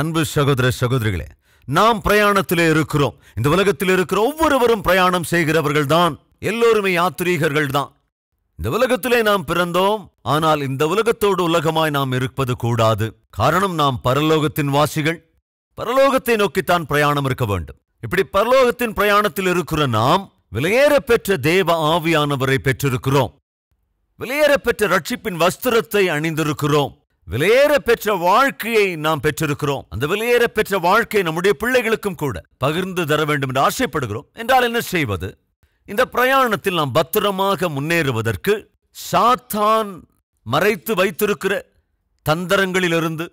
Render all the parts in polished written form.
அன்பு சகோதர சகோதரிகளே, நாம் பிரயாணத்திலே இருக்கிறோம். இந்த உலகத்தில் இருக்கிற ஒவ்வொருவரும் பிரயாணம் செய்கிறவர்கள் தான். எல்லோருமே யாத்ரீகர்கள் தான். இந்த உலகத்திலே நாம் பிறந்தோம். ஆனால் இந்த உலகத்தோடு உலகமாய் நாம் இருப்பது கூடாது. காரணம், நாம் பரலோகத்தின் வாசிகள். பரலோகத்தை நோக்கித்தான் பிரயாணம் இருக்க வேண்டும். இப்படி பரலோகத்தின் பிரயாணத்தில் இருக்கிற நாம் விலையேற பெற்ற தேவ ஆவியானவரை பெற்றிருக்கிறோம். விலையேற பெற்ற ரட்சிப்பின் வஸ்திரத்தை அணிந்திருக்கிறோம். விலையேற பெற்ற வாழ்க்கையை நாம் பெற்றிருக்கிறோம். அந்த விலையேற பெற்ற வாழ்க்கை நம்முடைய பிள்ளைகளுக்கும் கூட பகிர்ந்து தர வேண்டும் என்று ஆசைப்படுகிறோம். என்றால் என்ன செய்வது? இந்த பிரயாணத்தில் நாம் பத்திரமாக முன்னேறுவதற்கு சாத்தான் மறைத்து வைத்திருக்கிற தந்திரங்களிலிருந்து,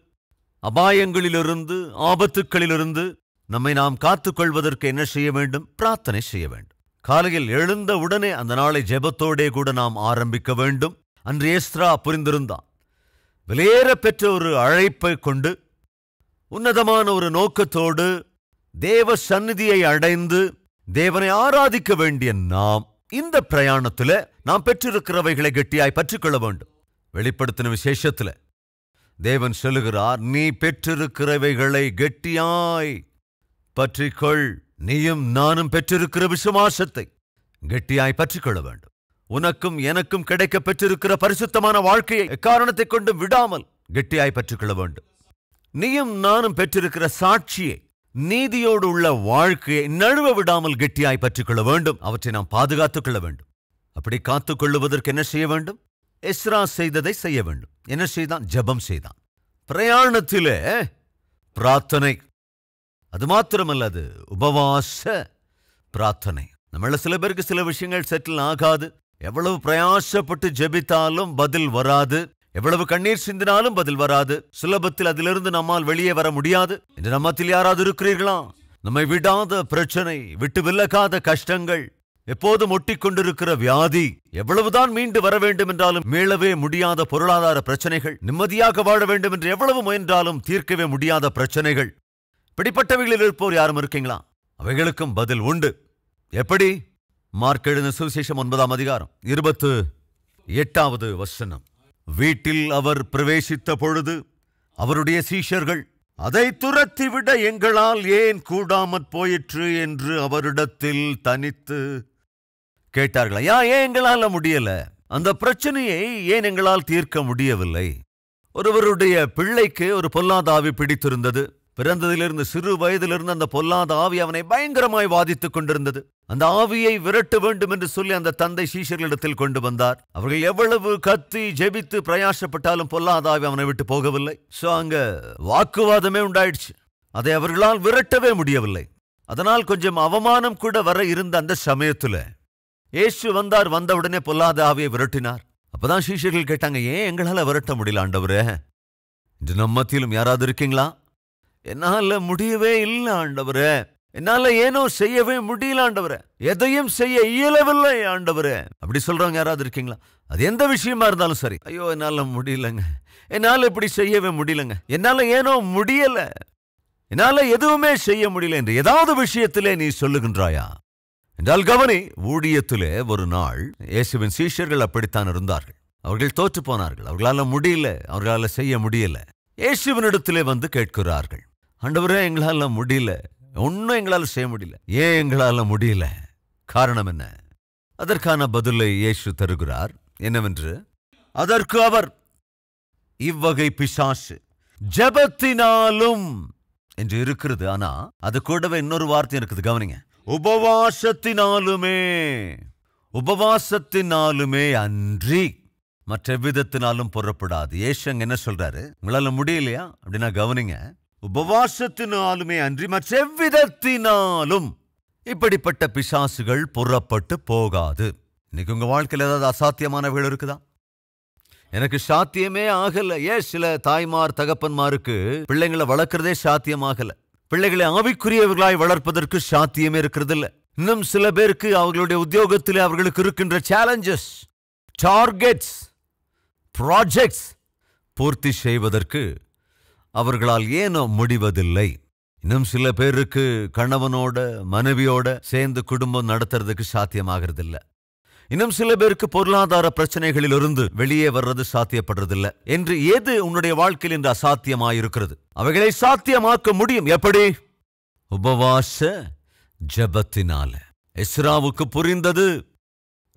அபாயங்களிலிருந்து, ஆபத்துக்களிலிருந்து நம்மை நாம் காத்துக்கொள்வதற்கு என்ன செய்ய வேண்டும்? பிரார்த்தனை செய்ய வேண்டும். காலையில் எழுந்த உடனே அந்த நாளை ஜெபத்தோடே கூட நாம் ஆரம்பிக்க வேண்டும். அன்று எஸ்ரா புரிந்திருந்தான். விலையேற பெற்ற ஒரு அழைப்பை கொண்டு உன்னதமான ஒரு நோக்கத்தோடு தேவ சந்நிதியை அடைந்து தேவனை ஆராதிக்க வேண்டிய நாம் இந்த பிரயாணத்தில் நாம் பெற்றிருக்கிறவைகளை கெட்டியாய் பற்றிக்கொள்ள வேண்டும். வெளிப்படுத்தின விசேஷத்தில் தேவன் சொல்லுகிறார், நீ பெற்றிருக்கிறவைகளை கெட்டியாய் பற்றிக்கொள். நீயும் நானும் பெற்றிருக்கிற விசுவாசத்தை கெட்டியாய் பற்றிக்கொள்ள வேண்டும். உனக்கும் எனக்கும் கிடைக்க பெற்றிருக்கிற பரிசுத்தமான வாழ்க்கையை எக்காரணத்தை கொண்டு விடாமல் கெட்டியாய் பற்றிக்கொள்ள வேண்டும். நீயும் நானும் பெற்றிருக்கிற சாட்சியை, நீதியோடு உள்ள வாழ்க்கையை நழுவ விடாமல் கெட்டியாய் பற்றிக்கொள்ள வேண்டும். அவற்றை நாம் பாதுகாத்துக் கொள்ள வேண்டும். அப்படி காத்துக்கொள்ளுவதற்கு என்ன செய்ய வேண்டும்? எஸ்ரா செய்ததை செய்ய வேண்டும். என்ன செய்தான்? ஜெபம் செய்தான். பிரயாணத்திலே பிரார்த்தனை. அது மாத்திரமல்ல, அது உபவாச பிரார்த்தனை. நம்மள சில பேருக்கு சில விஷயங்கள் செட்டில் ஆகாது. எவ்வளவு பிரயாசப்பட்டு ஜெபித்தாலும் பதில் வராது. எவ்வளவு கண்ணீர் சிந்தினாலும் பதில் வராது. சுலபத்தில் அதிலிருந்து நம்மால் வெளியே வர முடியாது. இன்று நம்மத்தில் யாராவது இருக்கிறீர்களா? நம்மை விடாத பிரச்சனை, விட்டு விலகாத கஷ்டங்கள், எப்போதும் ஒட்டிக்கொண்டிருக்கிற வியாதி, எவ்வளவுதான் மீண்டு வர வேண்டும் என்றாலும் மீளவே முடியாத பொருளாதார பிரச்சனைகள், நிம்மதியாக வாழ வேண்டும் என்று எவ்வளவு முயன்றாலும் தீர்க்கவே முடியாத பிரச்சனைகள், இப்படிப்பட்டவைகளில் இருப்போர் யாரும் இருக்கீங்களா? அவைகளுக்கும் பதில் உண்டு. எப்படி? மார்க் எழுதின சுவிசேஷம் 9ஆம் அதிகாரம் 28வது வசனம். வீட்டில் அவர் பிரவேசித்த பொழுது அவருடைய சீஷர்கள், அதை துரத்திவிட எங்களால் ஏன் கூடாமற் போயிற்று என்று அவரிடத்தில் தனித்து கேட்டார்கள். ஏன் எங்களால முடியல? அந்த பிரச்சனையை ஏன் எங்களால் தீர்க்க முடியவில்லை? ஒருவருடைய பிள்ளைக்கு ஒரு பொல்லாத ஆவி பிடித்திருந்தது. பிறந்ததிலிருந்து, சிறு வயதிலிருந்து அந்த பொல்லாத ஆவி அவனை பயங்கரமாய் வாதித்துக் கொண்டிருந்தது. அந்த ஆவியை விரட்ட வேண்டும் என்று சொல்லி அந்த தந்தை சீஷர்களிடத்தில் கொண்டு வந்தார். அவர்கள் எவ்வளவு கத்தி ஜெபித்து பிரயாசப்பட்டாலும் பொல்லாத ஆவி அவனை விட்டு போகவில்லை. சோ அங்க வாக்குவாதமே உண்டாயிடுச்சு. அதை அவர்களால் விரட்டவே முடியவில்லை. அதனால் கொஞ்சம் அவமானம் கூட வர இருந்த அந்த சமயத்துல இயேசு வந்தார். வந்த உடனே பொல்லாத ஆவியை விரட்டினார். அப்பதான் சீஷர்கள் கேட்டாங்க, ஏன் எங்களால விரட்ட முடியல ஆண்டவரே? இன்று நம்ம மத்தியிலும் யாராவது இருக்கீங்களா? என்னால முடியவே இல்லை ஆண்டவரே, என்னால ஏனோ செய்யவே முடியல ஆண்டவரே, எதையும் செய்ய இயலவில்லை ஆண்டவரே, அப்படி சொல்றவங்க யாராவது இருக்கீங்களா? அது எந்த விஷயமா இருந்தாலும் சரி, ஐயோ என்னால முடியலங்க, என்னால இப்படி செய்யவே முடியலங்க, என்னால ஏனோ முடியல, என்னால எதுவுமே செய்ய முடியல என்று ஏதாவது விஷயத்திலே நீ சொல்லுகின்றாயா என்றால் கவனி. ஊழியத்திலே ஒரு நாள் இயேசுவின் சீஷர்கள் அப்படித்தான் இருந்தார்கள். அவர்கள் தோற்று போனார்கள். அவர்களால முடியல, அவர்களால செய்ய முடியல. இயேசுவினிடத்திலே வந்து கேட்கிறார்கள், ஆண்டவரே எங்களால முடியல, ஒன்னும் எங்களால செய்ய முடியல, ஏன் எங்களால முடியல? காரணம் என்ன? அதற்கான பதிலை இயேசு தருகிறார். என்னவென்று, அதற்கு அவர், இவ்வகை பிசாசு ஜெபத்தினாலும் என்று இருக்கிறது. ஆனா அது கூடவே இன்னொரு வார்த்தை இருக்குது, கவனிங்க. உபவாசத்தினாலுமே, உபவாசத்தினாலுமே அன்றி மற்ற விதத்தினாலும் புறப்படாது. ஏசங்க என்ன சொல்றாரு? உங்களால முடியலையா அப்படின்னா கவனிங்க, உபவாசத்தினாலுமே அன்றி மற்ற விதத்தினாலும் இப்படிப்பட்ட பிசாசுகள் புறப்பட்டு போகாது. இன்னைக்கு உங்க வாழ்க்கையில் ஏதாவது அசாத்தியமானவர்கள் இருக்குதா? எனக்கு சாத்தியமே ஆகல. சில தாய்மார் தகப்பன்மாருக்கு பிள்ளைங்களை வளர்க்கிறதே சாத்தியமாகல. பிள்ளைகளை ஆவிக்குரியவர்களாய் வளர்ப்பதற்கு சாத்தியமே இருக்கிறது இல்ல. இன்னும் சில பேருக்கு அவர்களுடைய உத்தியோகத்தில் அவர்களுக்கு இருக்கின்ற சேலஞ்சஸ், டார்கெட்ஸ், ப்ராஜெக்ட்ஸ் பூர்த்தி செய்வதற்கு அவர்களால் ஏனோ முடிவதில்லை. இன்னும் சில பேருக்கு கணவனோட மனைவியோட சேர்ந்து குடும்பம் நடத்துறதுக்கு சாத்தியமாகிறது இல்லை. இன்னும் சில பேருக்கு பொருளாதார பிரச்சனைகளிலிருந்து வெளியே வர்றது சாத்தியப்படுறதில்ல என்று எது உன்னுடைய வாழ்க்கையில் இன்று அசாத்தியமாயிருக்கிறது? அவைகளை சாத்தியமாக்க முடியும். எப்படி? உபவாச ஜெபத்தினால. எஸ்ராவுக்கு புரிந்தது,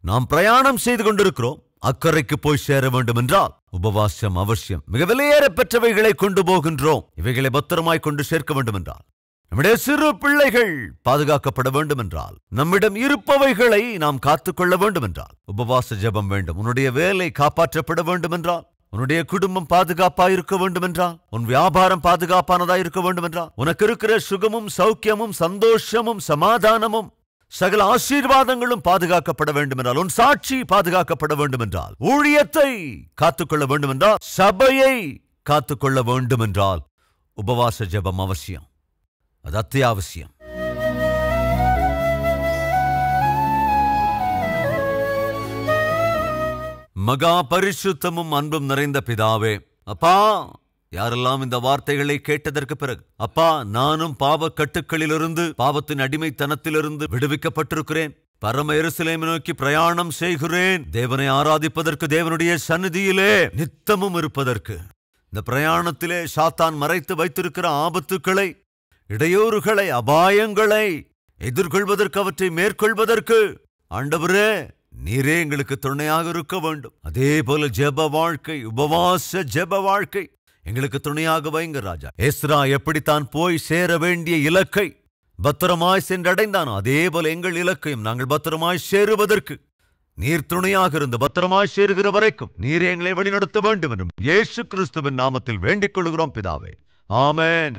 நாம் பிரயாணம் செய்து கொண்டிருக்கிறோம், அக்கறைக்கு போய் சேர வேண்டும் என்றால் உபவாசம் அவசியம். மிக விலையேற பெற்றவைகளை கொண்டு போகின்றோம், இவைகளை பத்திரமாய் கொண்டு சேர்க்க வேண்டும் என்றால், நம்முடைய சிறு பிள்ளைகள் பாதுகாக்கப்பட வேண்டும் என்றால், நம்மிடம் இருப்பவைகளை நாம் காத்துக்கொள்ள வேண்டும் என்றால் உபவாச ஜெபம் வேண்டும். உன்னுடைய வேலை காப்பாற்றப்பட வேண்டும் என்றால், உன்னுடைய குடும்பம் பாதுகாப்பாக இருக்க வேண்டும் என்றால், உன் வியாபாரம் பாதுகாப்பானதா இருக்க வேண்டும் என்றால், உனக்கு இருக்கிற சுகமும் சௌக்கியமும் சந்தோஷமும் சமாதானமும் சகல ஆசீர்வாதங்களும் பாதுகாக்கப்பட வேண்டும் என்றால், உன் சாட்சி பாதுகாக்கப்பட வேண்டும் என்றால், ஊழியத்தை காத்துக்கொள்ள வேண்டும் என்றால், சபையை காத்துக்கொள்ள வேண்டும் என்றால் உபவாச ஜெபம் அவசியம். அது அத்தியாவசியம். மகா பரிசுத்தமும் அன்பும் நிறைந்த பிதாவே, அப்பா, யாரெல்லாம் இந்த வார்த்தைகளை கேட்டதற்கு பிறகு, அப்பா, நானும் பாவ கட்டுக்களிலிருந்து, பாவத்தின் அடிமைத்தனத்திலிருந்து விடுவிக்கப்பட்டிருக்கிறேன், பரம எருசலேமை நோக்கி பிரயாணம் செய்கிறேன், தேவனை ஆராதிப்பதற்கு, தேவனுடைய சந்நிதியிலே நித்தமும் இருப்பதற்கு, இந்த பிரயாணத்திலே சாத்தான் மறைத்து வைத்திருக்கிற ஆபத்துக்களை, இடையூறுகளை, அபாயங்களை எதிர்கொள்வதற்கு, அவற்றை மேற்கொள்வதற்கு ஆண்டவரே நீரே எங்களுக்கு துணையாக இருக்க வேண்டும். அதே போல ஜெப வாழ்க்கை, உபவாச ஜெப வாழ்க்கை எங்களுக்கு துணையாக வைங்க ராஜா. எஸ்ரா எப்படித்தான் போய் சேர வேண்டிய இலக்கை பத்திரமாய் சென்றடைந்தானோ, அதே போல எங்கள் இலக்கையும் நாங்கள் பத்திரமாய் சேருவதற்கு நீர் துணையாக இருந்து பத்திரமாய் சேருகிற வரைக்கும் நீரே எங்களை வழிநடத்த வேண்டும் என்றும் இயேசு கிறிஸ்துவின் நாமத்தில் வேண்டிக் கொள்கிறோம் பிதாவே. ஆமென்.